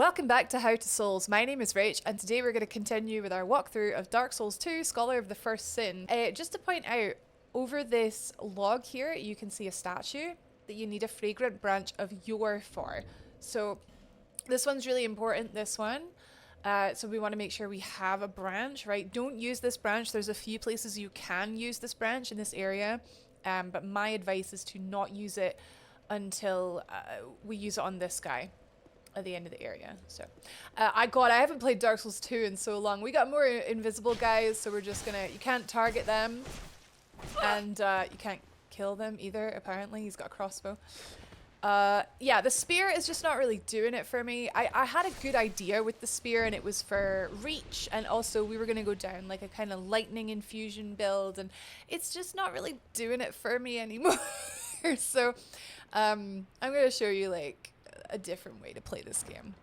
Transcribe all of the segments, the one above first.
Welcome back to How to Souls. My name is Rach, and today we're going to continue with our walkthrough of Dark Souls 2, Scholar of the First Sin. Just to point out, over this log here, you can see a statue that you need a fragrant branch of yore for. So this one's really important, this one. So we want to make sure we have a branch, right? Don't use this branch. There's a few places you can use this branch in this area, but my advice is to not use it until we use it on this guy at the end of the area. So I haven't played Dark Souls 2 in so long. We got more invisible guys, so we're just gonna, you can't target them, and you can't kill them either, apparently. He's got a crossbow. Yeah, the spear is just not really doing it for me. I had a good idea with the spear, and it was for reach, and also we were gonna go down like a kind of lightning infusion build, and it's just not really doing it for me anymore. So I'm gonna show you like a different way to play this game.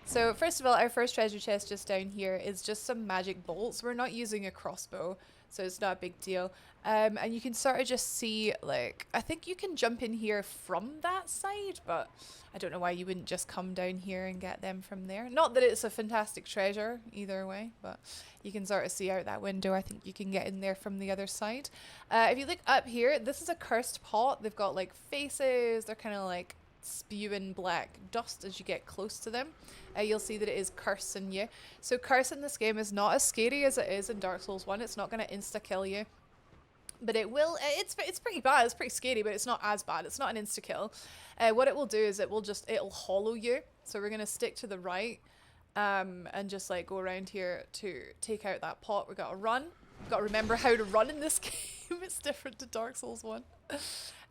So first of all, our first treasure chest just down here is just some magic bolts. We're not using a crossbow, so it's not a big deal. And you can sort of just see, like, I think you can jump in here from that side, but I don't know why you wouldn't just come down here and get them from there. Not that it's a fantastic treasure either way, but you can sort of see out that window. I think you can get in there from the other side. If you look up here, this is a cursed pot. They've got like faces. They're kind of like spewing black dust as you get close to them. You'll see that it is cursing you. So curse in this game is not as scary as it is in Dark Souls 1. It's not going to insta-kill you. But it will, it's pretty bad, it's pretty scary, but it's not as bad. It's not an insta-kill. What it will do is it'll hollow you. So we're going to stick to the right and just like go around here to take out that pot. We've got to run. We've got to remember how to run in this game. It's different to Dark Souls 1.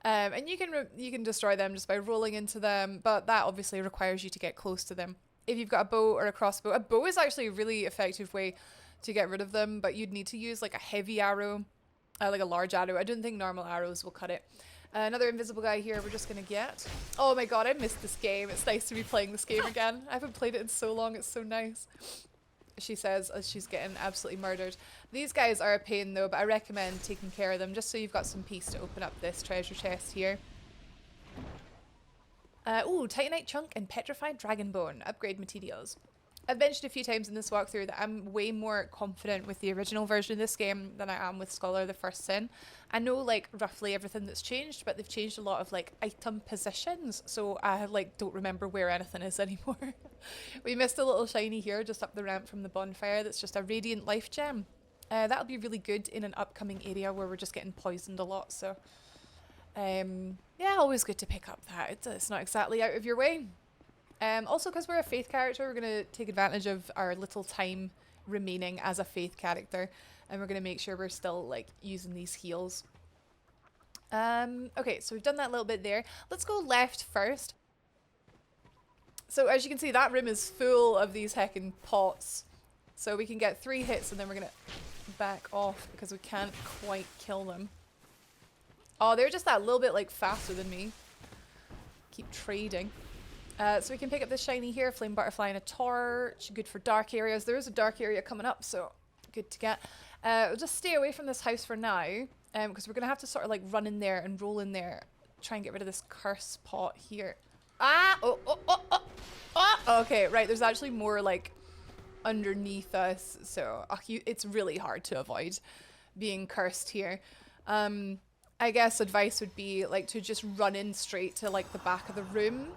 And you can destroy them just by rolling into them, but that obviously requires you to get close to them. If you've got a bow or a crossbow, a bow is actually a really effective way to get rid of them, but you'd need to use like a heavy arrow, like a large arrow. I don't think normal arrows will cut it. Another invisible guy here we're just gonna get. Oh my god, I missed this game. It's nice to be playing this game again. I haven't played it in so long, it's so nice. She says as she's getting absolutely murdered. These guys are a pain though, but I recommend taking care of them just so you've got some peace to open up this treasure chest here. Ooh, Titanite chunk and petrified dragon bone. Upgrade materials. I've mentioned a few times in this walkthrough that I'm way more confident with the original version of this game than I am with Scholar of the First Sin. I know like roughly everything that's changed, but they've changed a lot of like item positions, so I like don't remember where anything is anymore. We missed a little shiny here just up the ramp from the bonfire that's just a radiant life gem. That'll be really good in an upcoming area where we're just getting poisoned a lot, so yeah, always good to pick up that. It's not exactly out of your way. Also, because we're a faith character, we're going to take advantage of our little time remaining as a faith character, and we're going to make sure we're still like using these heals. Okay, so we've done that little bit there. Let's go left first. So as you can see, that room is full of these heckin' pots. So we can get 3 hits and then we're going to back off because we can't quite kill them. Oh, they're just that little bit like faster than me. Keep trading. So we can pick up this shiny here, flame butterfly and a torch. Good for dark areas. There is a dark area coming up, so good to get. We'll just stay away from this house for now, because we're going to have to sort of like run in there and roll in there. Try and get rid of this curse pot here. Ah! Oh, oh, oh, oh, oh! Okay, right, there's actually more like underneath us, so it's really hard to avoid being cursed here. I guess advice would be like to just run in straight to like the back of the room,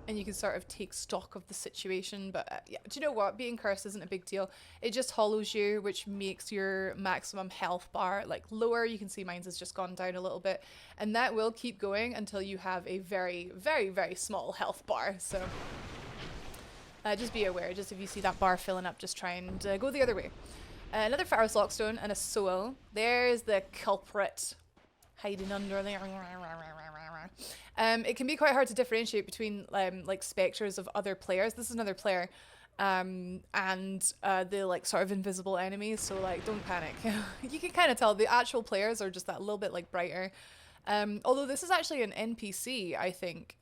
and you can sort of take stock of the situation. But yeah, do you know what? Being cursed isn't a big deal. It just hollows you, which makes your maximum health bar like lower. You can see mine's has just gone down a little bit, and that will keep going until you have a very, very, very small health bar. So just be aware. Just if you see that bar filling up, just try and go the other way. Another Pharaoh's Lockstone and a soul. There's the culprit hiding under there. It can be quite hard to differentiate between like specters of other players. This is another player, and the like sort of invisible enemies. So like, don't panic. You can kind of tell the actual players are just that little bit like brighter. Although this is actually an NPC, I think,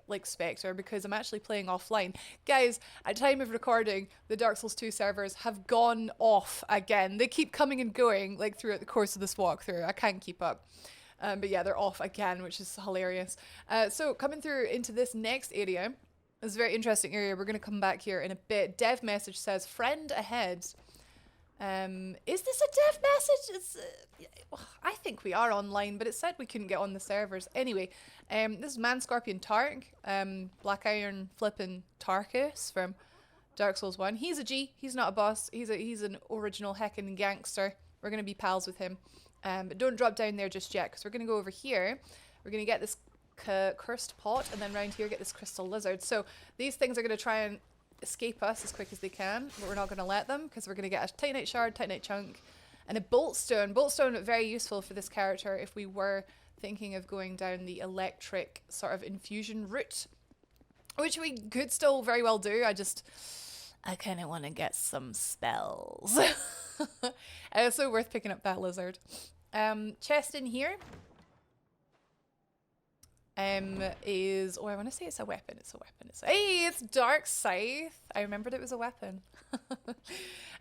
like Spectre, because I'm actually playing offline. Guys, at time of recording, the Dark Souls 2 servers have gone off again. They keep coming and going like throughout the course of this walkthrough. I can't keep up. But yeah, they're off again, which is hilarious. So coming through into this next area, It's a very interesting area. We're going to come back here in a bit. Dev message says, friend ahead. Is this a dev message? I think we are online, but it said we couldn't get on the servers. Anyway, this is Man Scorpion Tark, Black Iron flipping Tarkus from Dark Souls 1. He's a G. He's not a boss. He's an original heckin' gangster. We're going to be pals with him. But don't drop down there just yet, because we're going to go over here. We're going to get this cursed pot, and then round here get this crystal lizard. So these things are going to try and escape us as quick as they can, but we're not going to let them, because we're going to get a titanite shard, titanite chunk, and a boltstone. Boltstone, very useful for this character if we were thinking of going down the electric sort of infusion route, which we could still very well do. I kind of want to get some spells. It's so worth picking up that lizard. Chest in here is, I want to say it's a weapon. It's a weapon. Hey, it's Dark Scythe. I remembered it was a weapon.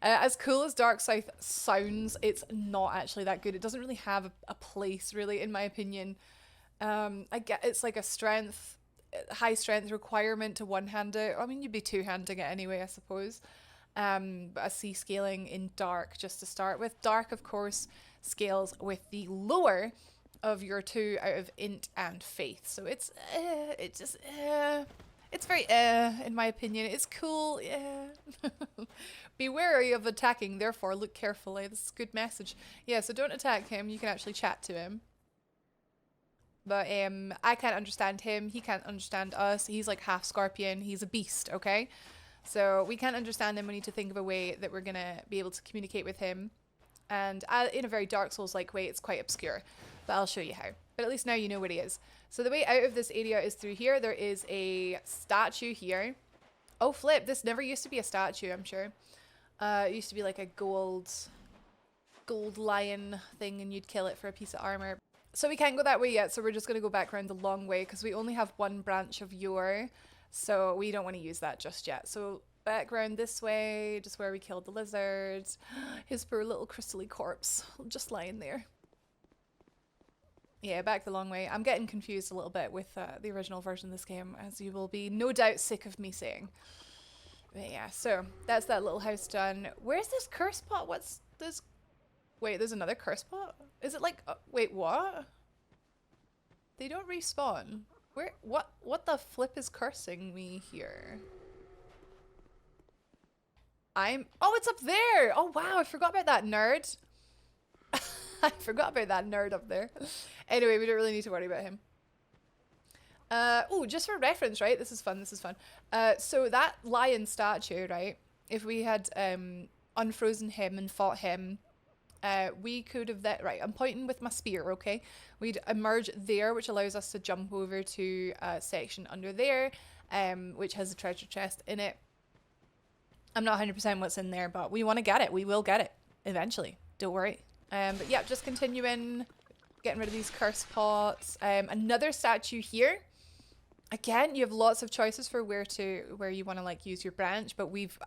As cool as Dark Scythe sounds, it's not actually that good. It doesn't really have a place, really, in my opinion. I get it's like a high strength requirement to one-hand it. I mean, you'd be two-handing it anyway, I suppose. But I see scaling in Dark just to start with. Dark, of course, scales with the lower of your 2 out of int and faith, so it's very in my opinion. It's cool. Be wary of attacking, therefore look carefully. This is a good message. Yeah, so don't attack him. You can actually chat to him, but I can't understand him, he can't understand us. He's like half scorpion, he's a beast, okay? So we can't understand him. We need to think of a way that we're gonna be able to communicate with him, and in a very Dark Souls like way. It's quite obscure, but I'll show you how. But at least now you know where he is. So the way out of this area is through here. There is a statue here. Oh flip, this never used to be a statue, I'm sure. It used to be like a gold lion thing, and you'd kill it for a piece of armor. So we can't go that way yet, so we're just going to go back around the long way, because we only have one branch of yore, so we don't want to use that just yet. So back around this way, just where we killed the lizard. His poor little crystally corpse, just lying there. Yeah, back the long way. I'm getting confused a little bit with the original version of this game, as you will be no doubt sick of me saying. But yeah, so that's that little house done. Where's this curse pot? What's this? Wait, there's another curse pot? Is it like, wait, what? They don't respawn. Where, what the flip is cursing me here? Oh, it's up there! Oh wow, I forgot about that nerd. I forgot about that nerd up there. Anyway, we don't really need to worry about him. Oh, just for reference, right? This is fun, this is fun. So that lion statue, right? If we had unfrozen him and fought him, we could have that, right? I'm pointing with my spear, okay? We'd emerge there, which allows us to jump over to a section under there, which has a treasure chest in it. I'm not 100% what's in there, but we want to get it. We will get it eventually. Don't worry. But yeah, just continuing, getting rid of these curse pots. Another statue here. Again, you have lots of choices for where you want to like use your branch, but we've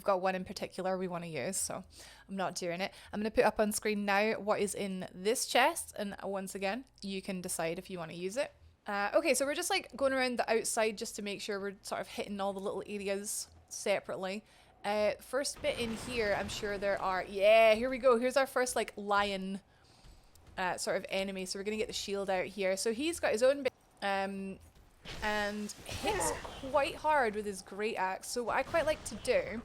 got one in particular we want to use, so I'm not doing it. I'm going to put up on screen now what is in this chest, and once again, you can decide if you want to use it. Okay, so we're just like going around the outside just to make sure we're sort of hitting all the little areas separately. First bit in here, I'm sure there are, yeah, here we go. Here's our first like lion sort of enemy. So we're going to get the shield out here. So he's got his own bit, and hits quite hard with his great axe. So what I quite like to do,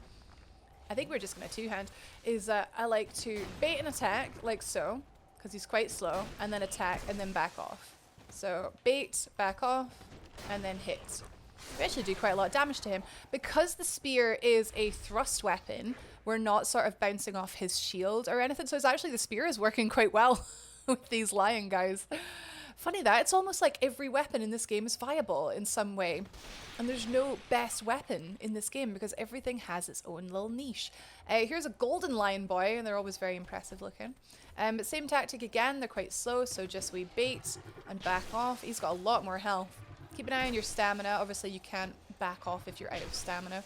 I think we're just going to two-hand, is I like to bait an attack like so, because he's quite slow, and then attack and then back off. So bait, back off, and then hit. We actually do quite a lot of damage to him. Because the spear is a thrust weapon, we're not sort of bouncing off his shield or anything. So it's actually, the spear is working quite well with these lion guys. Funny that, it's almost like every weapon in this game is viable in some way. And there's no best weapon in this game because everything has its own little niche. Here's a golden lion boy, and they're always very impressive looking. But same tactic again, they're quite slow, so just we bait and back off. He's got a lot more health. Keep an eye on your stamina. Obviously you can't back off if you're out of stamina.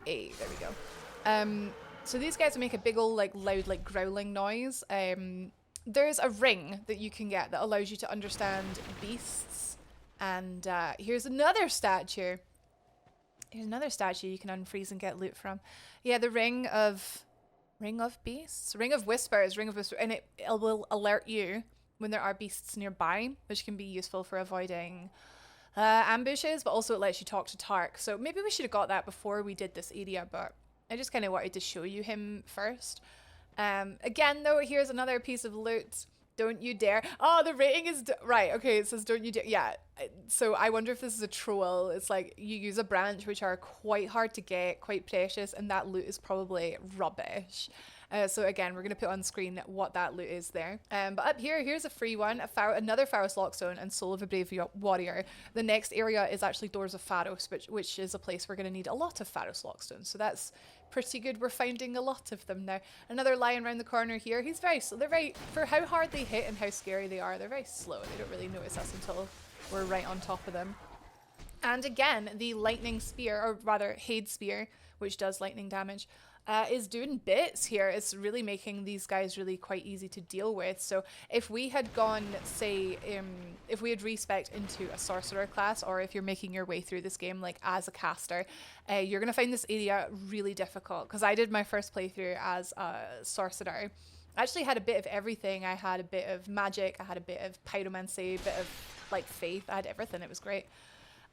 Hey, there we go. So these guys make a big old like loud like growling noise. There's a ring that you can get that allows you to understand beasts And here's another statue. Here's another statue you can unfreeze and get loot from. Yeah, the Ring of Beasts? Ring of Whispers. And it will alert you when there are beasts nearby, which can be useful for avoiding ambushes, but also it lets you talk to Tark. So maybe we should have got that before we did this area, but I just kind of wanted to show you him first. Again, though, here's another piece of loot. Don't you dare. Oh, the rating is... right, okay, it says don't you dare. Yeah, so I wonder if this is a troll. It's like you use a branch, which are quite hard to get, quite precious, and that loot is probably rubbish. So again, we're going to put on screen what that loot is there. But up here, here's a free one, another Pharos Lockstone and Soul of a Brave Warrior. The next area is actually Doors of Pharos, which is a place we're going to need a lot of Pharos Lockstones. So that's pretty good. We're finding a lot of them now. Another lion around the corner here. He's very slow. They're very, for how hard they hit and how scary they are, they're very slow. They don't really notice us until we're right on top of them. And again, the lightning spear, or rather Hade spear, which does lightning damage, is doing bits here. It's really making these guys really quite easy to deal with. So if we had gone, say, if we had respec'd into a sorcerer class, or if you're making your way through this game like as a caster, you're going to find this area really difficult, because I did my first playthrough as a sorcerer. I actually had a bit of everything. I had a bit of magic, I had a bit of pyromancy, a bit of like faith, I had everything. It was great.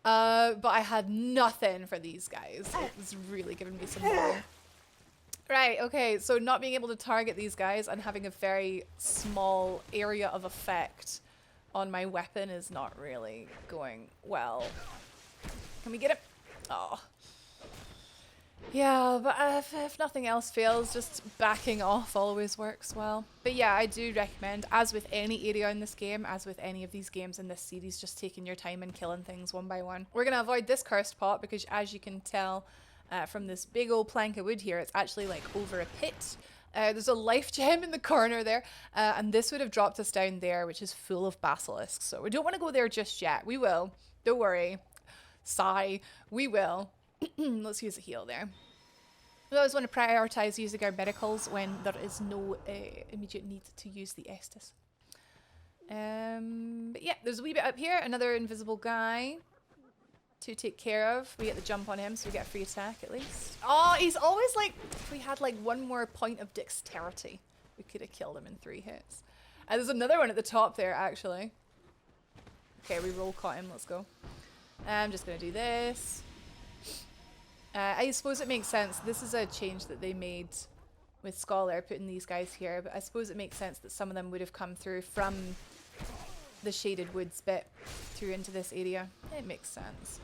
But I had nothing for these guys. It was really giving me some trouble. Right, okay, so not being able to target these guys and having a very small area of effect on my weapon is not really going well. Can we get him? Oh. Yeah, but if nothing else fails, just backing off always works well. But yeah, I do recommend, as with any area in this game, as with any of these games in this series, just taking your time and killing things one by one. We're going to avoid this cursed pot because, as you can tell, from this big old plank of wood here, it's actually like over a pit. There's a life gem in the corner there, and this would have dropped us down there, which is full of basilisks. So we don't want to go there just yet. We will. Don't worry. Sigh. We will. Let's use a heal there. We always want to prioritize using our medicals when there is no immediate need to use the Estus. But yeah, there's a wee bit up here. Another invisible guy to take care of. We get the jump on him, so we get a free attack at least. Oh, he's always like, if we had like one more point of dexterity, we could have killed him in 3 hits. There's another one at the top there, actually. Okay, we roll caught him. Let's go. I'm just going to do this. I suppose it makes sense. This is a change that they made with Scholar, putting these guys here, but I suppose it makes sense that some of them would have come through from the Shaded Woods bit through into this area. It makes sense.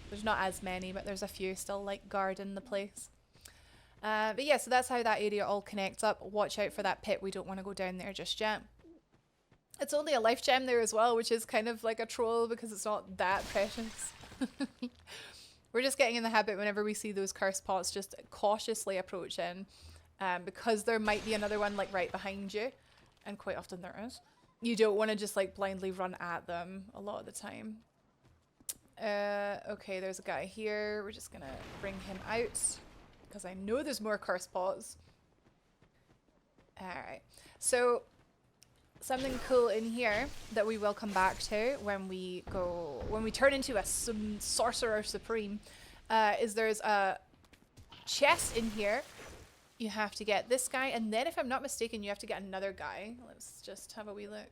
There's not as many, but there's a few still like guarding the place. But yeah, so that's how that area all connects up. Watch out for that pit. We don't want to go down there just yet. It's only a life gem there as well, which is kind of like a troll because it's not that precious. We're just getting in the habit whenever we see those cursed pots, just cautiously approaching, because there might be another one like right behind you, and quite often there is. You don't want to just like blindly run at them a lot of the time. Okay, there's a guy here. We're just gonna bring him out because I know there's more cursed pots. Alright, so something cool in here that we will come back to when we turn into a sorcerer supreme, is there's a chest in here. You have to get this guy, and then if I'm not mistaken, you have to get another guy. Let's just have a wee look.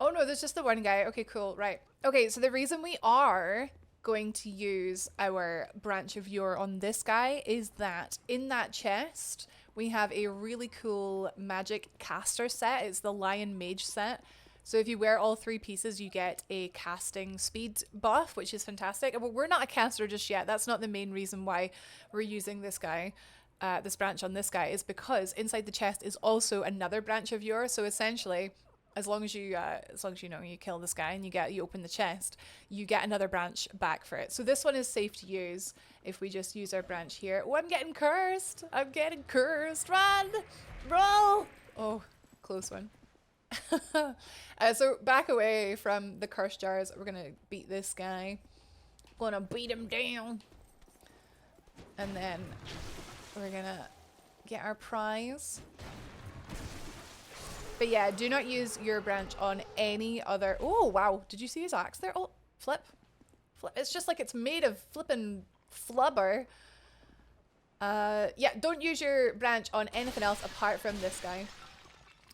Oh no, there's just the one guy. Okay, cool, right. Okay, so the reason we are going to use our branch of yore on this guy is that in that chest, we have a really cool magic caster set. It's the Lion Mage set. So if you wear all 3 pieces, you get a casting speed buff, which is fantastic. But we're not a caster just yet. That's not the main reason why we're using this guy. This branch on this guy is because inside the chest is also another branch of yours. So essentially, as long as you know you kill this guy and you open the chest, you get another branch back for it. So this one is safe to use if we just use our branch here. Oh, I'm getting cursed. I'm getting cursed. Run, roll. Oh, close one. So back away from the curse jars. We're gonna beat this guy. Gonna beat him down, and then we're gonna get our prize. But yeah, do not use your branch on any other... Oh, wow. Did you see his axe there? Oh, flip. Flip. It's just like it's made of flippin' flubber. Yeah, don't use your branch on anything else apart from this guy.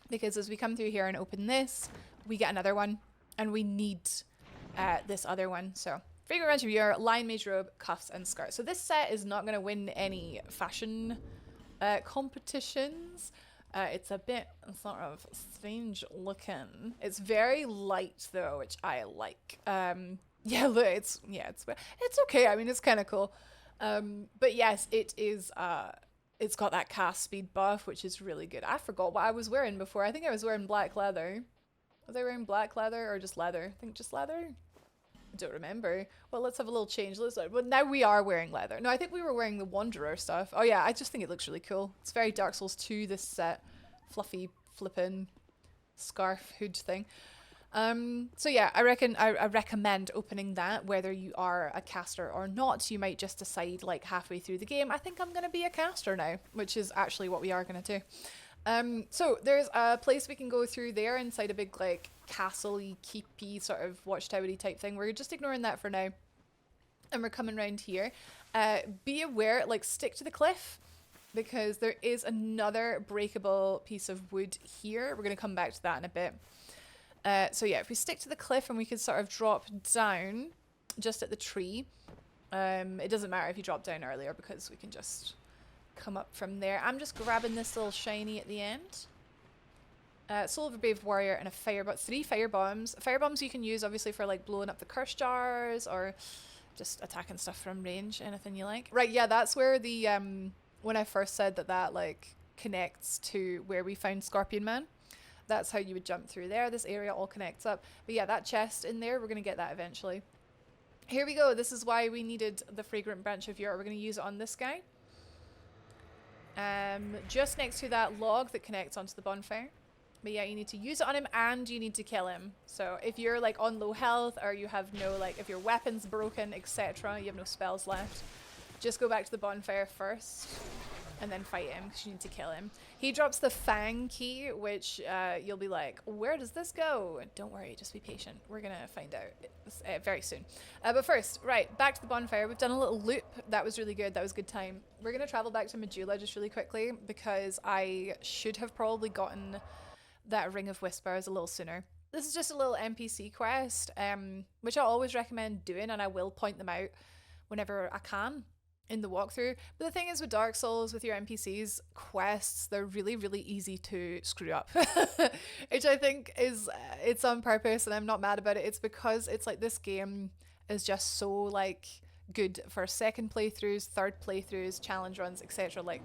Because as we come through here and open this, we get another one. And we need this other one. So, Fragrant Branch of Yore, Lion Mage Robe, Cuffs, and Skirt. So this set is not going to win any fashion competitions. It's a bit sort of strange looking. It's very light though, which I like. Yeah, look, it's okay. I mean, it's kind of cool. But yes, it is, it's got that cast speed buff, which is really good. I forgot what I was wearing before. I think I was wearing black leather. Was I wearing black leather or just leather? I think just leather. I don't remember. Well, let's have a little change. Well, now we are wearing leather. No, I think we were wearing the Wanderer stuff. Oh yeah, I just think it looks really cool. It's very Dark Souls 2, this set. Fluffy, flippin' scarf hood thing. So yeah, I recommend opening that, whether you are a caster or not. You might just decide like halfway through the game, I think I'm going to be a caster now, which is actually what we are going to do. So there's a place we can go through there inside a big like castle-y, keepy sort of watchtower-y type thing. We're just ignoring that for now. And we're coming around here. Be aware, like stick to the cliff, because there is another breakable piece of wood here. We're going to come back to that in a bit. So yeah, if we stick to the cliff and we can sort of drop down just at the tree. It doesn't matter if you drop down earlier because we can just come up from there. I'm just grabbing this little shiny at the end. Soul of a Brave Warrior and a fire, but 3 fire bombs. Fire bombs you can use obviously for like blowing up the curse jars or just attacking stuff from range, anything you like. Right, yeah, that's where the when I first said that like connects to where we found Scorpion Man. That's how you would jump through there. This area all connects up. But yeah, that chest in there, we're going to get that eventually. Here we go. This is why we needed the Fragrant Branch of Yore. We're going to use it on this guy. Just next to that log that connects onto the bonfire. But yeah, you need to use it on him and you need to kill him. So if you're like on low health or you have no like, if your weapon's broken, etc., you have no spells left, just go back to the bonfire first and then fight him because you need to kill him. He drops the Fang key, which you'll be like, where does this go? Don't worry, just be patient. We're going to find out very soon. But first, right, back to the bonfire. We've done a little loop. That was really good. That was a good time. We're going to travel back to Majula just really quickly because I should have probably gotten that Ring of Whispers a little sooner. This is just a little NPC quest, which I always recommend doing, and I will point them out whenever I can in the walkthrough. But the thing is with Dark Souls, with your NPCs quests, they're really, really easy to screw up, which I think is, it's on purpose, and I'm not mad about it. It's because it's like this game is just so like good for second playthroughs, third playthroughs, challenge runs, etc. Like,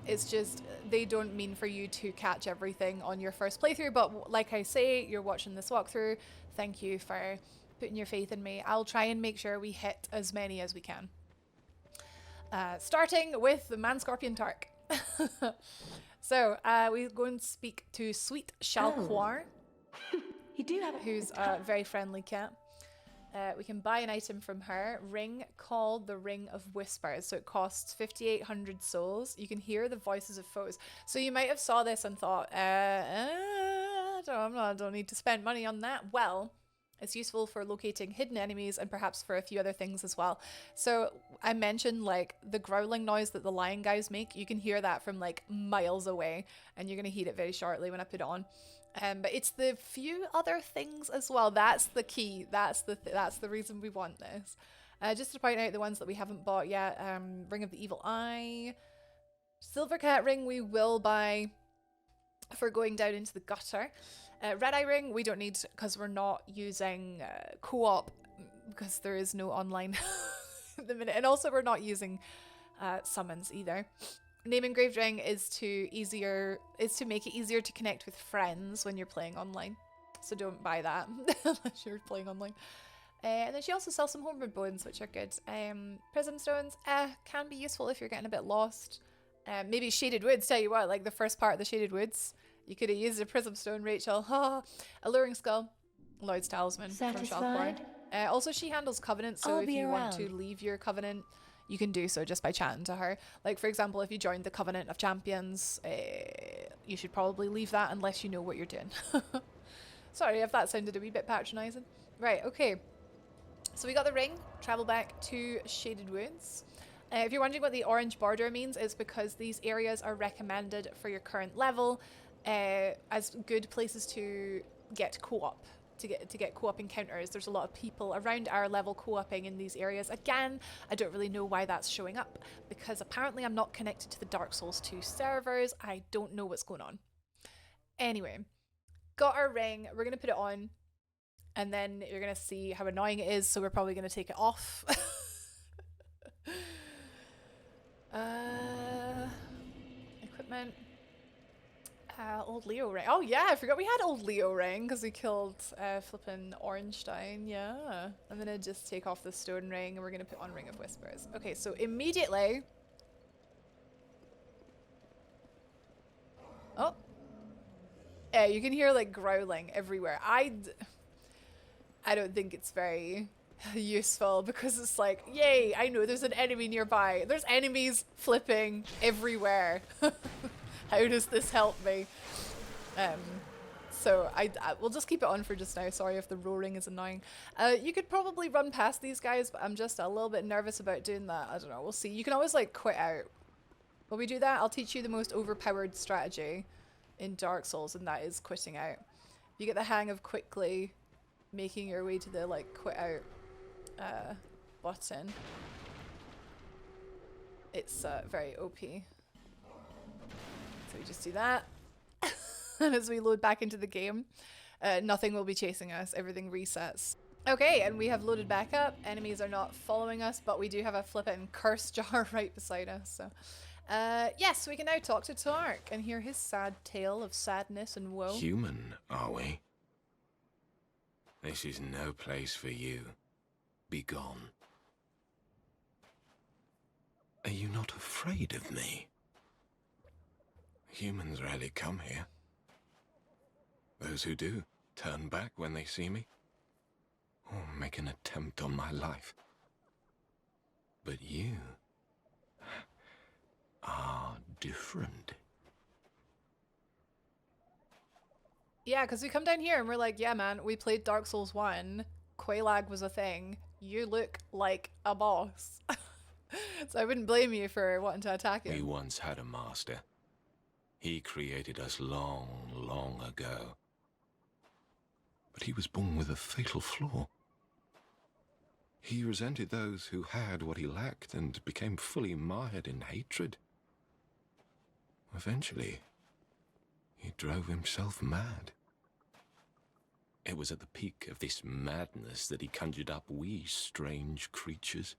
it's just, they don't mean for you to catch everything on your first playthrough, but like I say, you're watching this walkthrough. Thank you for putting your faith in me. I'll try and make sure we hit as many as we can. Starting with the Man Scorpion Tark. So, we go and speak to Sweet Shalquar, You do have who's a very friendly cat. We can buy an item from her, ring called the Ring of Whispers. So it costs 5,800 souls. You can hear the voices of foes. So you might have saw this and thought, I don't need to spend money on that. Well, it's useful for locating hidden enemies and perhaps for a few other things as well. So I mentioned like the growling noise that the lion guys make. You can hear that from like miles away, and you're going to hear it very shortly when I put it on. But it's the few other things as well. That's the key. That's the reason we want this. Just to point out the ones that we haven't bought yet. Ring of the Evil Eye. Silver Cat Ring we will buy for going down into the gutter. Red Eye Ring we don't need because we're not using co-op because there is no online at the minute. And also we're not using summons either. Name Engraved Ring is to make it easier to connect with friends when you're playing online. So don't buy that unless you're playing online. And then she also sells some homeward bones, which are good. Prism Stones can be useful if you're getting a bit lost. Maybe Shaded Woods, tell you what, like the first part of the Shaded Woods, you could have used a Prism Stone, Rachel. Alluring Skull, Lloyd's Talisman from Shalquar. Also, she handles Covenant, so if you want to leave your Covenant, you can do so just by chatting to her. Like, for example, if you joined the Covenant of Champions, you should probably leave that unless you know what you're doing. Sorry if that sounded a wee bit patronising. Right, okay. So we got the ring, travel back to Shaded Woods. If you're wondering what the orange border means, it's because these areas are recommended for your current level as good places to get co-op. To get co-op encounters. There's a lot of people around our level co-oping in these areas. Again, I don't really know why that's showing up, because apparently I'm not connected to the Dark Souls 2 servers. I don't know what's going on. Anyway, got our ring. We're going to put it on, and then you're going to see how annoying it is, so we're probably going to take it off. Equipment. Old Leo ring. Oh yeah, I forgot we had old Leo ring because we killed flippin' Ornstein. Yeah. I'm gonna just take off the stone ring and we're gonna put on Ring of Whispers. Okay, so immediately. Oh. Yeah, you can hear like growling everywhere. I don't think it's very useful because it's like, yay, I know there's an enemy nearby. There's enemies flipping everywhere. How does this help me? So I we'll just keep it on for just now. Sorry if the roaring is annoying. You could probably run past these guys, but I'm just a little bit nervous about doing that. I don't know. We'll see. You can always like quit out. Will we do that? I'll teach you the most overpowered strategy in Dark Souls, and that is quitting out. You get the hang of quickly making your way to the like quit out button. It's very OP. So we just do that. And as we load back into the game, nothing will be chasing us. Everything resets. Okay, and we have loaded back up. Enemies are not following us, but we do have a flippin' curse jar right beside us. So, yes, we can now talk to Tark and hear his sad tale of sadness and woe. Human, are we? This is no place for you. Be gone. Are you not afraid of me? Humans rarely come here. Those who do turn back when they see me, or make an attempt on my life. But you are different. Yeah, because we come down here and we're like, yeah, man, we played Dark Souls 1. Quelaag was a thing. You look like a boss. So I wouldn't blame you for wanting to attack him. We once had a master. He created us long, long ago. But he was born with a fatal flaw. He resented those who had what he lacked and became fully mired in hatred. Eventually, he drove himself mad. It was at the peak of this madness that he conjured up we strange creatures.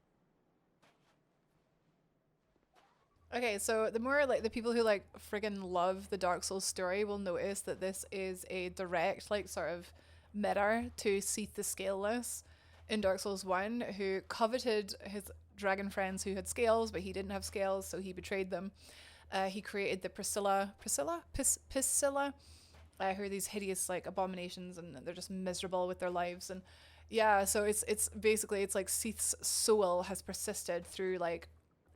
Okay, so the more like the people who like friggin' love the Dark Souls story will notice that this is a direct like sort of mirror to Seath the Scaleless in Dark Souls 1, who coveted his dragon friends who had scales, but he didn't have scales, so he betrayed them. He created the Priscilla, who are these hideous like abominations, and they're just miserable with their lives. And yeah, so it's basically it's like Seath's soul has persisted through like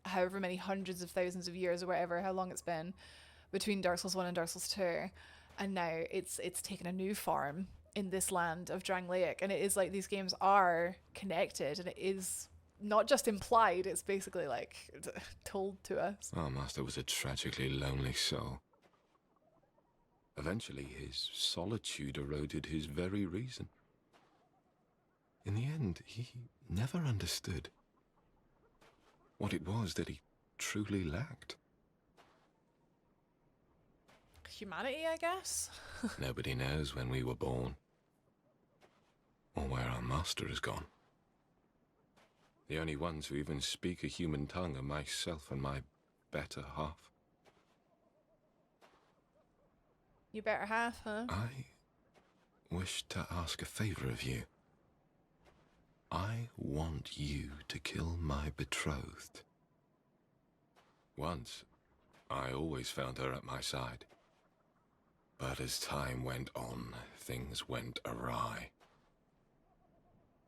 however many hundreds of thousands of years or whatever, how long it's been between Dark Souls 1 and Dark Souls 2, and now it's taken a new form in this land of Drangleic, and it is like these games are connected, and it is not just implied, it's basically like told to us. Our master was a tragically lonely soul. Eventually his solitude eroded his very reason. In the end, he never understood what it was that he truly lacked. Humanity, I guess? Nobody knows when we were born, or where our master has gone. The only ones who even speak a human tongue are myself and my better half. You better half, huh? I wish to ask a favor of you. I want you to kill my betrothed. Once, I always found her at my side. But as time went on, things went awry.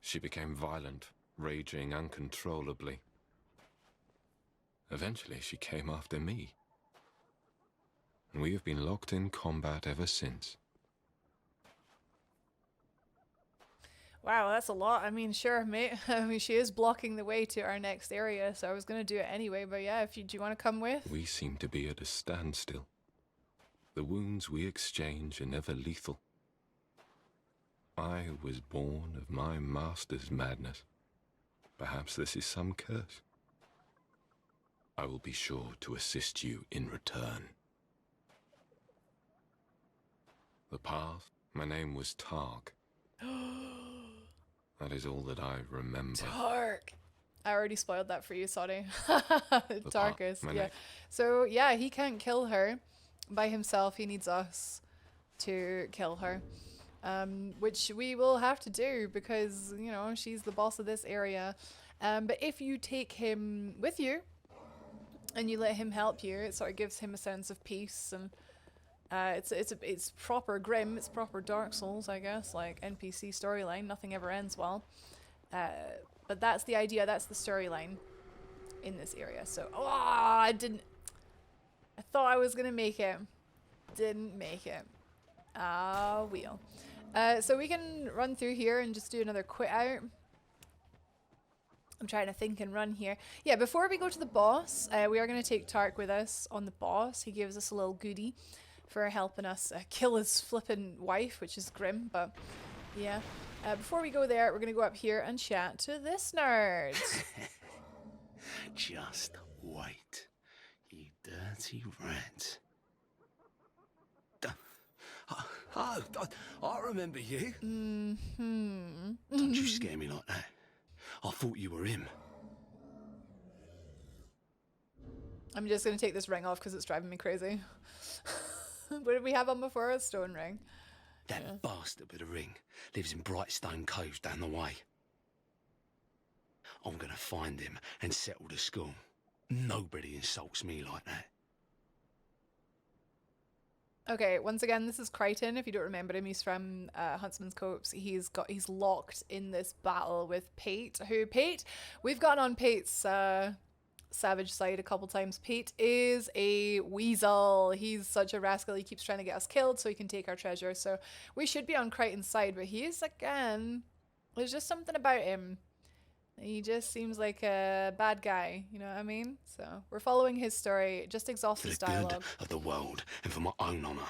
She became violent, raging uncontrollably. Eventually, she came after me. and we have been locked in combat ever since. Wow, that's a lot. I mean, sure, mate. I mean, she is blocking the way to our next area, so I was going to do it anyway. But yeah, if you do you want to come with? We seem to be at a standstill. The wounds we exchange are never lethal. I was born of my master's madness. Perhaps this is some curse. I will be sure to assist you in return. The path, my name was Tark. That is all that I remember. Tark. I already spoiled that for you, sorry. The Darkest, my yeah. name. So yeah, he can't kill her by himself. He needs us to kill her. Which we will have to do because, you know, she's the boss of this area. But if you take him with you and you let him help you, it sort of gives him a sense of peace, and it's proper grim, it's proper Dark Souls, I guess, like NPC storyline. Nothing ever ends well. But that's the idea, that's the storyline in this area. So, I thought I was gonna make it. Didn't make it. Wheel. So we can run through here and just do another quit out. I'm trying to think and run here. Yeah, before we go to the boss, we are going to take Tark with us on the boss. He gives us a little goodie for helping us kill his flippin' wife, which is grim, but yeah. Before we go there, we're going to go up here and chat to this nerd. Just wait, you dirty rat. I remember you. Don't you scare me like that. I thought you were him. I'm just going to take this ring off because it's driving me crazy. What did we have on before? A stone ring. That bastard with a ring lives in Brightstone Cove down the way. I'm gonna find him and settle the score. Nobody insults me like that. Okay, once again, this is Kryon. If you don't remember him, he's from Huntsman's Copse. He's locked in this battle with Pate. Pate? We've gotten on Pate's savage side a couple times. Pate is a weasel. He's such a rascal. He keeps trying to get us killed so he can take our treasure. So we should be on Kryon's side, but he is, again, there's just something about him. He just seems like a bad guy, you know what I mean? So we're following his story, just exhaust For his the good dialogue. of the world and for my own honour.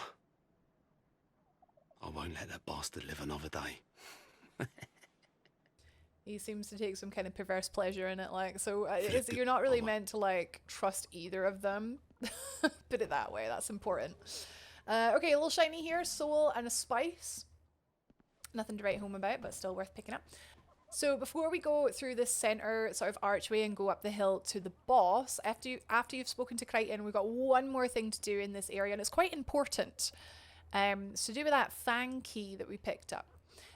I won't let that bastard live another day. He seems to take some kind of perverse pleasure in it, like, so you're not really meant to, like, trust either of them. Put it that way, that's important. Okay, a little shiny here, soul and a spice. Nothing to write home about, but still worth picking up. So before we go through this center sort of archway and go up the hill to the boss, after you've spoken to Kryon, we've got one more thing to do in this area, and it's quite important. So do with that fang key that we picked up.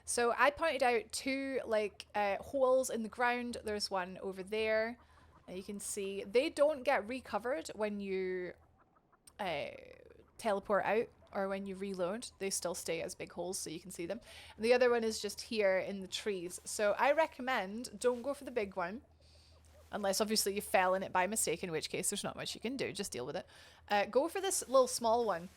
So I pointed out two like holes in the ground. There's one over there. You can see they don't get recovered when you teleport out or when you reload. They still stay as big holes so you can see them. And the other one is just here in the trees. So I recommend don't go for the big one. Unless obviously you fell in it by mistake, in which case there's not much you can do. Just deal with it. Go for this little small one.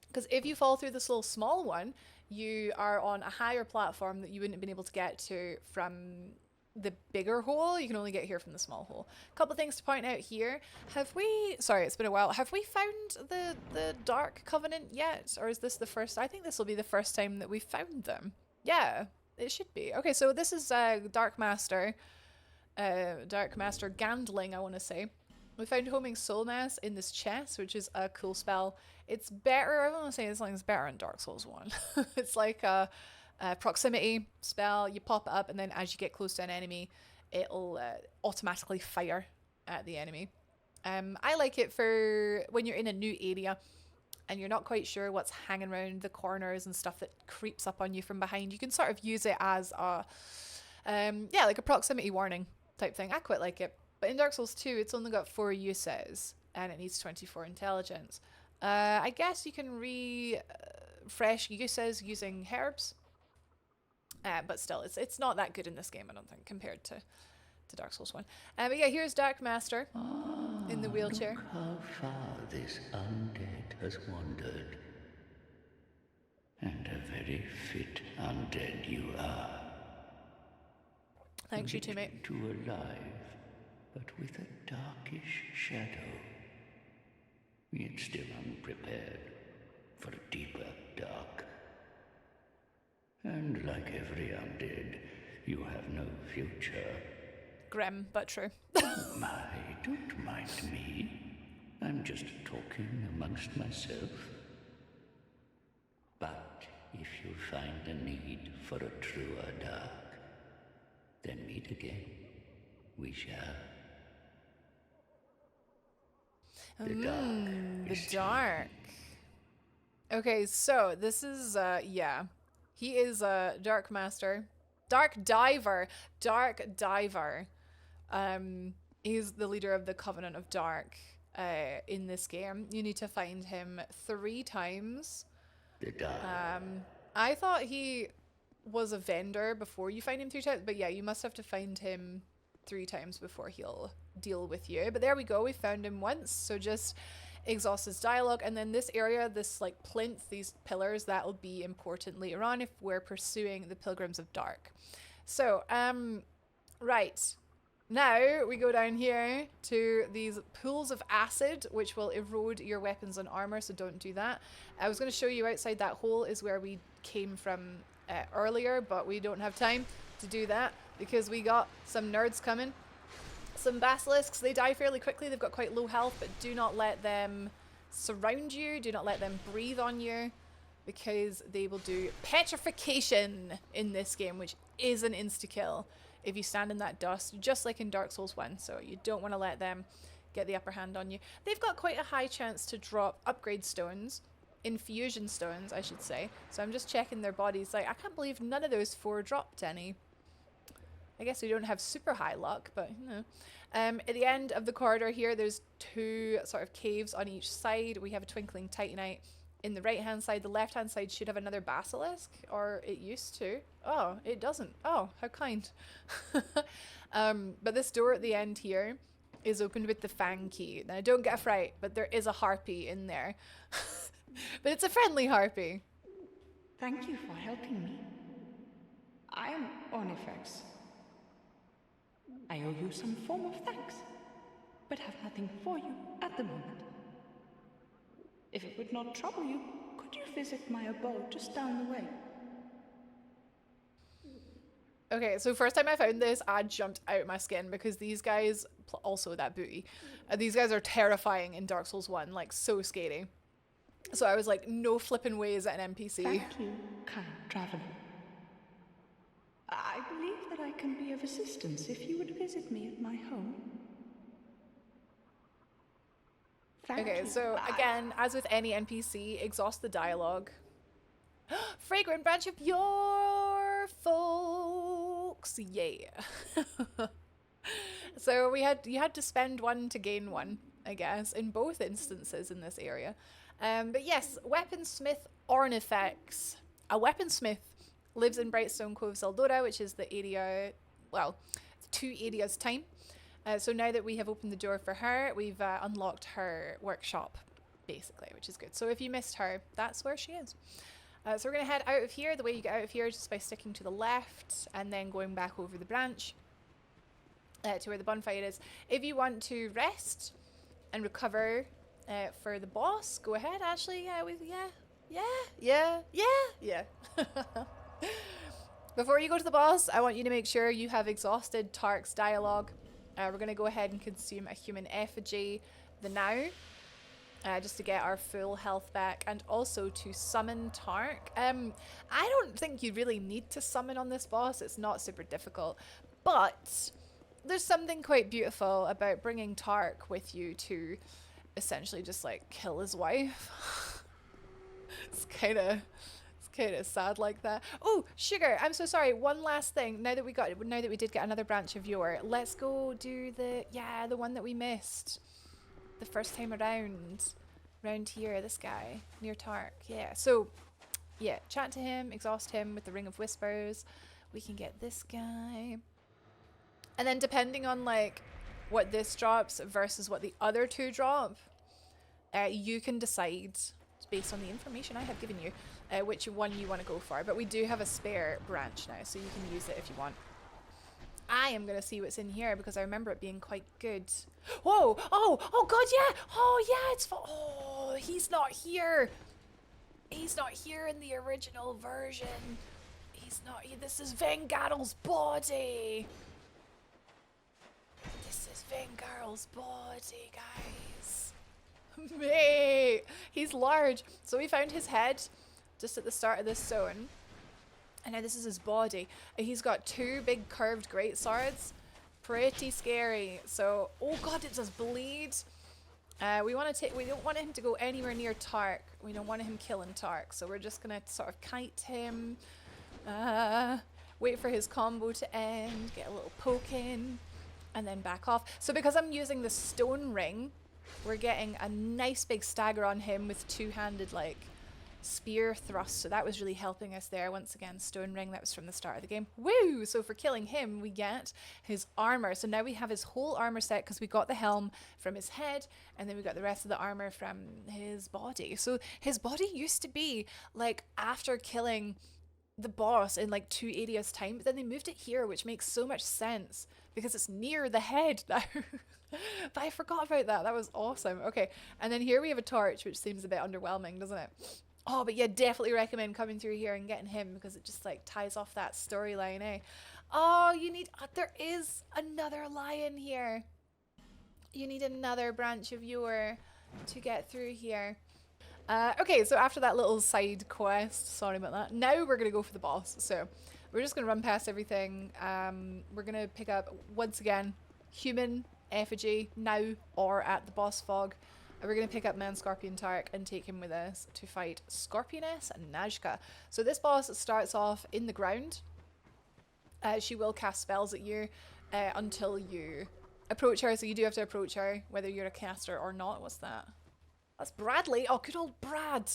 Because if you fall through this little small one, you are on a higher platform that you wouldn't have been able to get to from the bigger hole. You can only get here from the small hole. A couple things to point out here. Sorry, it's been a while. Have we found the Dark Covenant yet? Or is this the first? I think this will be the first time that we've found them. Yeah, it should be. Okay, so this is Dark Master Gandling, I want to say. We found Homing Soul Mass in this chest, which is a cool spell. It's better, I want to say it's like it's better in Dark Souls 1. It's like a proximity spell. You pop it up, and then as you get close to an enemy, it'll automatically fire at the enemy. I like it for when you're in a new area and you're not quite sure what's hanging around the corners and stuff that creeps up on you from behind. You can sort of use it as a, like a proximity warning type thing. I quite like it. But in Dark Souls 2, it's only got 4 uses, and it needs 24 intelligence. I guess you can refresh uses using herbs, but still, it's not that good in this game, I don't think, compared to Dark Souls 1. But yeah, here's Dark Master. in the wheelchair. Look how far this undead has wandered. And a very fit undead you are. Thanks, you too, mate. Too alive, but with a darkish shadow. Yet still unprepared for a deeper dark. And like every undead, you have no future. Grim, but true. My, don't mind me. I'm just talking amongst myself. But if you find a need for a truer dark, then meet again. We shall. The dark. Okay, so this is, yeah. He is a Dark Master. Darkdiver. Darkdiver. He's the leader of the Covenant of Dark in this game. You need to find him 3 times. I thought he was a vendor before you find him 3 times, but yeah, you must have to find him 3 times before he'll deal with you. But there we go, we found him once, so just exhaust his dialogue, and then this area, this like plinth, these pillars, that'll be important later on if we're pursuing the Pilgrims of Dark. So, right. Now we go down here to these pools of acid, which will erode your weapons and armor, so don't do that. I was going to show you outside that hole is where we came from earlier, but we don't have time to do that because we got some nerds coming. Some basilisks, they die fairly quickly, they've got quite low health, but do not let them surround you, do not let them breathe on you, because they will do petrification in this game, which is an insta-kill if you stand in that dust, just like in Dark Souls 1, so you don't want to let them get the upper hand on you. They've got quite a high chance to drop upgrade stones, infusion stones, I should say, so I'm just checking their bodies, like, I can't believe none of those 4 dropped any. I guess we don't have super high luck, but you know. At the end of the corridor here, there's 2 sort of caves on each side. We have a twinkling titanite in the right hand side. The left hand side should have another basilisk, or it used to. Oh, it doesn't. Oh, how kind. But this door at the end here is opened with the fang key. Now don't get a fright, but there is a harpy in there. But it's a friendly harpy. Thank you for helping me. I am Ornifex. I owe you some form of thanks, but have nothing for you at the moment. If it would not trouble you, could you visit my abode just down the way? Okay, so first time I found this, I jumped out my skin because these guys, also that booty, these guys are terrifying in Dark Souls 1, like so scary. So I was like, no flipping ways at an NPC. Thank you, kind traveler. I believe that I can be of assistance if you would visit me at my home. Okay, so again, as with any NPC, exhaust the dialogue. Fragrant branch of your folks, yeah. So you had to spend 1 to gain 1, I guess, in both instances in this area. But yes, weaponsmith Ornifex. A weaponsmith lives in Brightstone Cove, Zaldora, which is the area, well, 2 areas time. So now that we have opened the door for her, we've unlocked her workshop, basically, which is good. So if you missed her, that's where she is. So we're going to head out of here. The way you get out of here is just by sticking to the left and then going back over the branch to where the bonfire is. If you want to rest and recover for the boss, go ahead, Ashley. Yeah. Before you go to the boss, I want you to make sure you have exhausted Tark's dialogue. We're going to go ahead and consume a human effigy now, just to get our full health back, and also to summon Tark. I don't think you really need to summon on this boss. It's not super difficult, but there's something quite beautiful about bringing Tark with you to essentially just like kill his wife. It's kind of sad like that. Oh, sugar, I'm so sorry. One last thing. Now that we did get another branch of yore, let's go do the one that we missed the first time around here, this guy near Tark. Yeah, so yeah, chat to him, exhaust him with the Ring of Whispers. We can get this guy, and then depending on like what this drops versus what the other two drop, you can decide based on the information I have given you which one you want to go for. But we do have a spare branch now, so you can use it if you want. I am going to see what's in here because I remember it being quite good. Whoa! Oh god, yeah! Oh yeah, it's oh, he's not here. He's not here in the original version. He's not here. This is Vengarl's body. This is Vengarl's body, guys. Mate, he's large. So we found his head just at the start of this zone. And now this is his body. He's got two big curved great swords. Pretty scary. So, oh god, it does bleed. We don't want him to go anywhere near Tark. We don't want him killing Tark. So we're just gonna sort of kite him. Wait for his combo to end. Get a little poke in. And then back off. So because I'm using the stone ring, we're getting a nice big stagger on him with two-handed like spear thrust, so that was really helping us there. Once again, stone ring, that was from the start of the game. Woo! So for killing him we get his armor. So now we have his whole armor set because we got the helm from his head and then we got the rest of the armor from his body. So his body used to be like after killing the boss in like 2 areas time, but then they moved it here, which makes so much sense because it's near the head now. But I forgot about that. That was awesome. Okay, and then here we have a torch, which seems a bit underwhelming, doesn't it? Oh, but yeah, definitely recommend coming through here and getting him because it just like ties off that storyline, eh? Oh, you need, there is another lion here. You need another branch of yore to get through here. Okay, so after that little side quest, sorry about that, now we're gonna go for the boss. So we're just gonna run past everything. We're gonna pick up, once again, human effigy now or at the boss fog. We're going to pick up Man Scorpion Tark and take him with us to fight Scorpioness and Najka. So this boss starts off in the ground. She will cast spells at you until you approach her. So you do have to approach her, whether you're a caster or not. What's that? That's Bradley. Oh, good old Brad.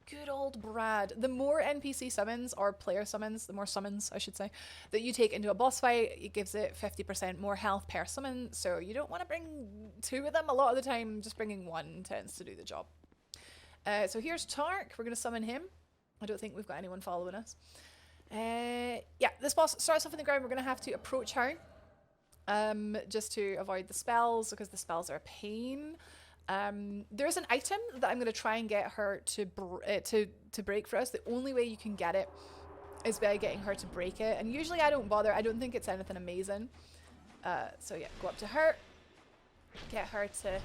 Good old Brad. The more NPC summons, or player summons, the more summons, I should say, that you take into a boss fight, it gives it 50% more health per summon. So you don't want to bring 2 of them a lot of the time. Just bringing 1 tends to do the job. So here's Tark. We're going to summon him. I don't think we've got anyone following us. Yeah, this boss starts off in the ground. We're going to have to approach her just to avoid the spells because the spells are a pain. There's an item that I'm going to try and get her to break for us. The only way you can get it is by getting her to break it. And usually I don't bother. I don't think it's anything amazing. So yeah, go up to her. Get her to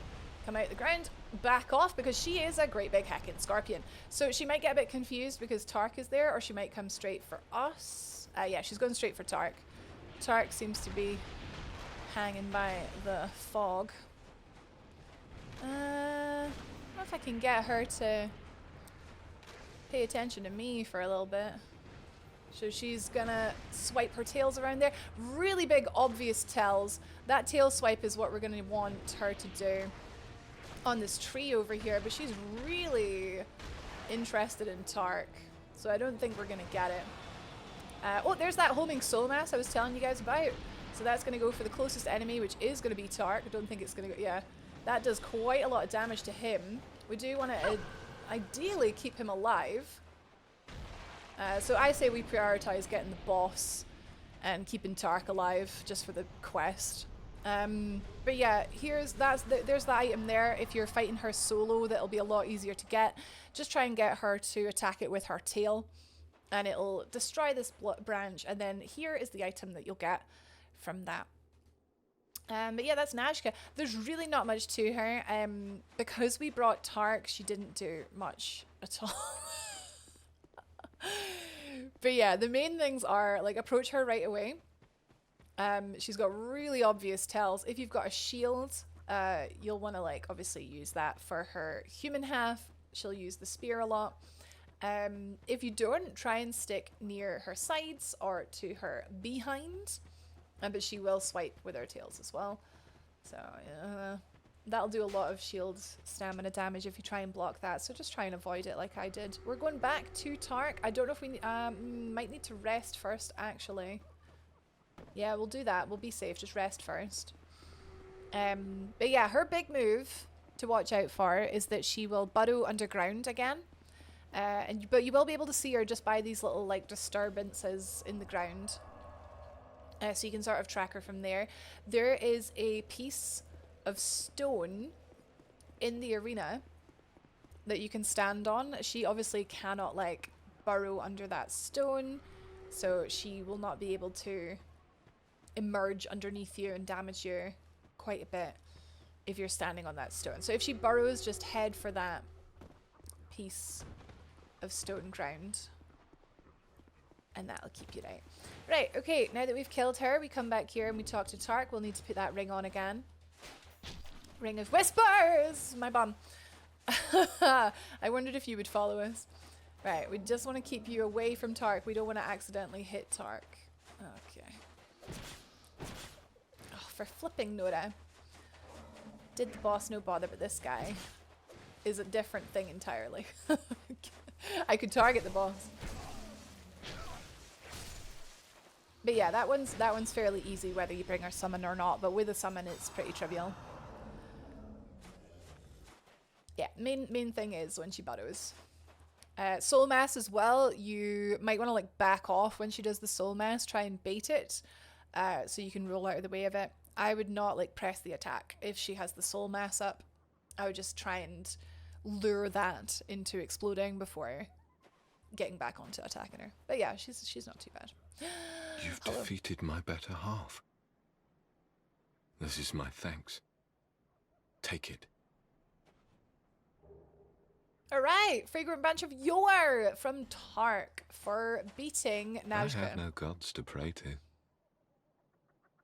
come out the ground. Back off because she is a great big heckin' scorpion. So she might get a bit confused because Tark is there, or she might come straight for us. Yeah, she's going straight for Tark. Tark seems to be hanging by the fog. I don't know if I can get her to pay attention to me for a little bit. So she's gonna swipe her tails around there. Really big obvious tails. That tail swipe is what we're gonna want her to do on this tree over here, but she's really interested in Tark, so I don't think we're gonna get it. Oh, there's that homing soul mass I was telling you guys about. So that's gonna go for the closest enemy, which is gonna be Tark. I don't think it's gonna go, yeah. That does quite a lot of damage to him. We do want to ideally keep him alive. So I say we prioritize getting the boss and keeping Tark alive just for the quest. But yeah, there's the item there. If you're fighting her solo, that'll be a lot easier to get. Just try and get her to attack it with her tail and it'll destroy this branch. And then here is the item that you'll get from that. But yeah, that's Najka. There's really not much to her. Because we brought Tark, she didn't do much at all. But yeah, the main things are like approach her right away. She's got really obvious tells. If you've got a shield, you'll want to like obviously use that for her human half. She'll use the spear a lot. If you don't, try and stick near her sides or to her behind. But she will swipe with her tails as well. So that'll do a lot of shield stamina damage if you try and block that. So just try and avoid it like I did. We're going back to Tark. I don't know if we might need to rest first, actually. Yeah, we'll do that. We'll be safe. Just rest first. But yeah, her big move to watch out for is that she will burrow underground again. But you will be able to see her just by these little like disturbances in the ground. So you can sort of track her from there. There is a piece of stone in the arena that you can stand on. She obviously cannot like burrow under that stone, so she will not be able to emerge underneath you and damage you quite a bit if you're standing on that stone. So if she burrows, just head for that piece of stone ground and that'll keep you right. Right, okay, now that we've killed her, we come back here and we talk to Tark. We'll need to put that ring on again. Ring of Whispers! My bum. I wondered if you would follow us. Right, we just want to keep you away from Tark. We don't want to accidentally hit Tark. Okay. Oh, for flipping Nora. Did the boss no bother, but this guy is a different thing entirely. I could target the boss. But yeah, that one's fairly easy whether you bring her summon or not, but with a summon it's pretty trivial. Yeah, main thing is when she burrows. Soul Mass as well, you might want to like back off when she does the Soul Mass, try and bait it, so you can roll out of the way of it. I would not like press the attack if she has the Soul Mass up. I would just try and lure that into exploding before getting back onto attacking her. But yeah, she's not too bad. You've defeated my better half. This is my thanks. Take it. Alright, Fragrant Branch of Yor from Tark for beating Nazca. I have no gods to pray to.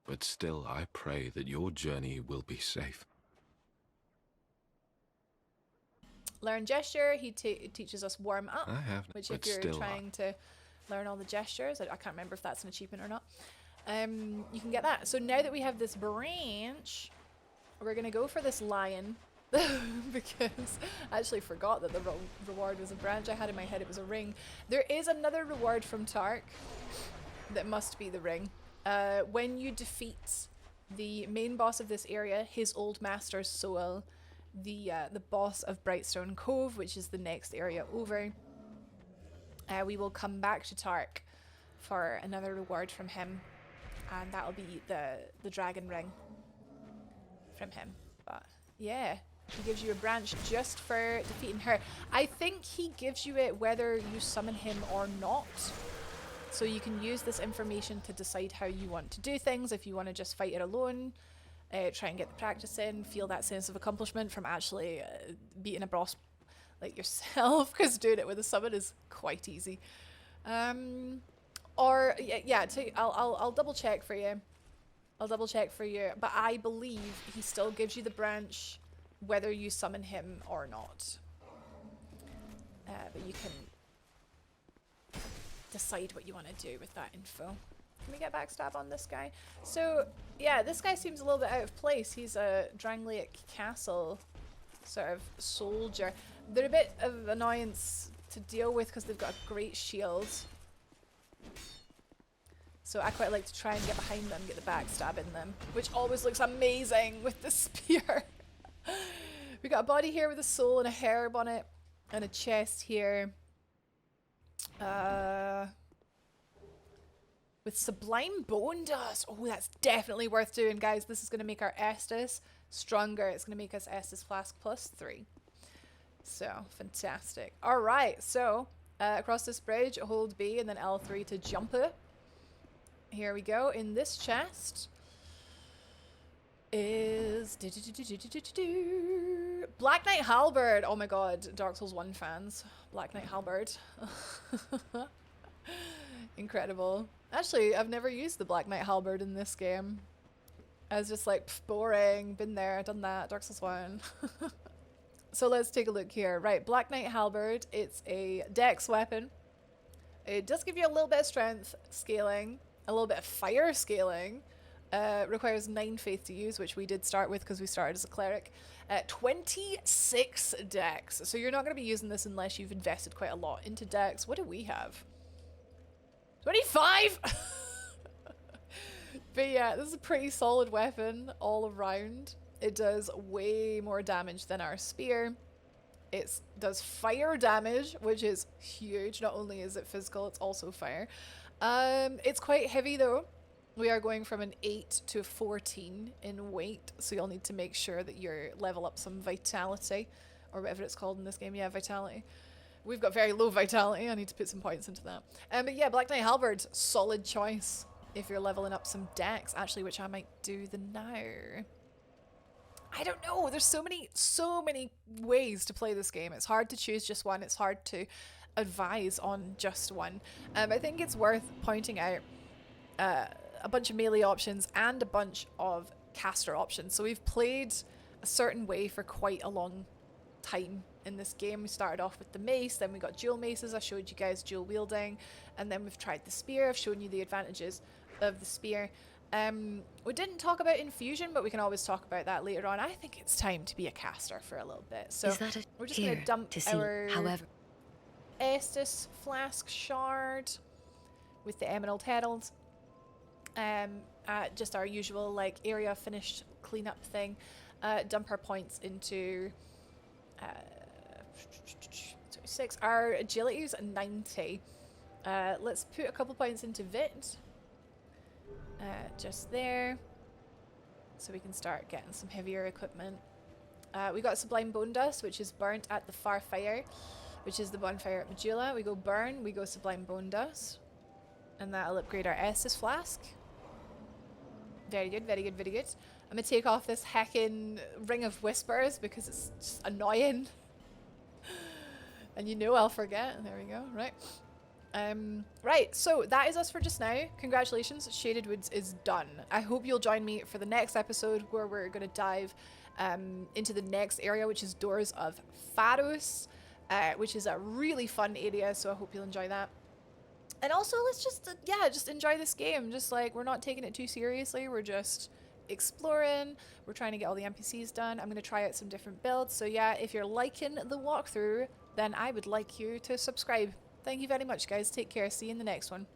But still, I pray that your journey will be safe. Learn Gesture, he teaches us Warm Up. I have, which but if you're still trying to learn all the gestures, I can't remember if that's an achievement or not, you can get that. So now that we have this branch, we're going to go for this lion. Because I actually forgot that the reward was a branch. I had in my head it was a ring. There is another reward from Tark that must be the ring. When you defeat the main boss of this area, his old master's soul, the boss of Brightstone Cove, which is the next area over, we will come back to Tark for another reward from him, and that'll be the dragon ring from him. But yeah, he gives you a branch just for defeating her. I think he gives you it whether you summon him or not. So you can use this information to decide how you want to do things. If you want to just fight it alone, try and get the practice in, feel that sense of accomplishment from actually beating a boss like yourself, because doing it with a summon is quite easy. Or yeah, I'll double check for you. I'll double check for you, but I believe he still gives you the branch whether you summon him or not. But you can decide what you want to do with that info. Can we get backstab on this guy? So yeah, this guy seems a little bit out of place. He's a Dranglic Castle sort of soldier. They're a bit of annoyance to deal with because they've got a great shield. So I quite like to try and get behind them, get the backstab in them, which always looks amazing with the spear. We got a body here with a soul and a herb on it, and a chest here. With Sublime Bone Dust. Oh, that's definitely worth doing, guys. This is going to make our Estus stronger. It's going to make us Estus Flask +3. So, fantastic. Alright, so, across this bridge, hold B and then L3 to jump it. Here we go. In this chest is Black Knight Halberd. Oh my god, Dark Souls 1 fans. Black Knight Halberd. Incredible. Actually, I've never used the Black Knight Halberd in this game. I was just like, boring, been there, done that, Dark Souls 1. So let's take a look here. Right, Black Knight Halberd, it's a dex weapon. It does give you a little bit of strength scaling, a little bit of fire scaling. Requires 9 faith to use, which we did start with because we started as a cleric. 26 dex. So you're not going to be using this unless you've invested quite a lot into dex. What do we have? 25! But yeah, this is a pretty solid weapon all around. It does way more damage than our spear. It does fire damage, which is huge. Not only is it physical, it's also fire. It's quite heavy though. We are going from an 8 to a 14 in weight, so you'll need to make sure that you level up some vitality, or whatever it's called in this game. Yeah, vitality. We've got very low vitality. I need to put some points into that. But yeah, Black Knight Halberd, solid choice if you're leveling up some dex, actually, which I might do the now. I don't know. There's so many ways to play this game. It's hard to choose just one. It's hard to advise on just one. I think it's worth pointing out a bunch of melee options and a bunch of caster options. So we've played a certain way for quite a long time in this game. We started off with the mace, then we got dual maces. I showed you guys dual wielding, and then we've tried the spear. I've shown you the advantages of the spear. We didn't talk about infusion, but we can always talk about that later on. I think it's time to be a caster for a little bit. So we're just going to dump our Estus flask shard with the Emerald Herald at just our usual like area finished cleanup thing. Dump our points into 6. Our agility is 90. Let's put a couple points into Vit. Just there, so we can start getting some heavier equipment. We got Sublime Bone Dust, which is burnt at the Far Fire, which is the bonfire at Majula. We go burn, we go Sublime Bone Dust, and that'll upgrade our Estus flask. Very good, very good, very good. I'm gonna take off this heckin' Ring of Whispers because it's just annoying. And you know I'll forget. There we go, right. Right, so that is us for just now. Congratulations, Shaded Woods is done. I hope you'll join me for the next episode where we're going to dive into the next area, which is Doors of Pharos, which is a really fun area, so I hope you'll enjoy that. And also, let's just, just enjoy this game. Just like, we're not taking it too seriously, we're just exploring, we're trying to get all the NPCs done. I'm going to try out some different builds, so yeah, if you're liking the walkthrough, then I would like you to subscribe. Thank you very much, guys. Take care. See you in the next one.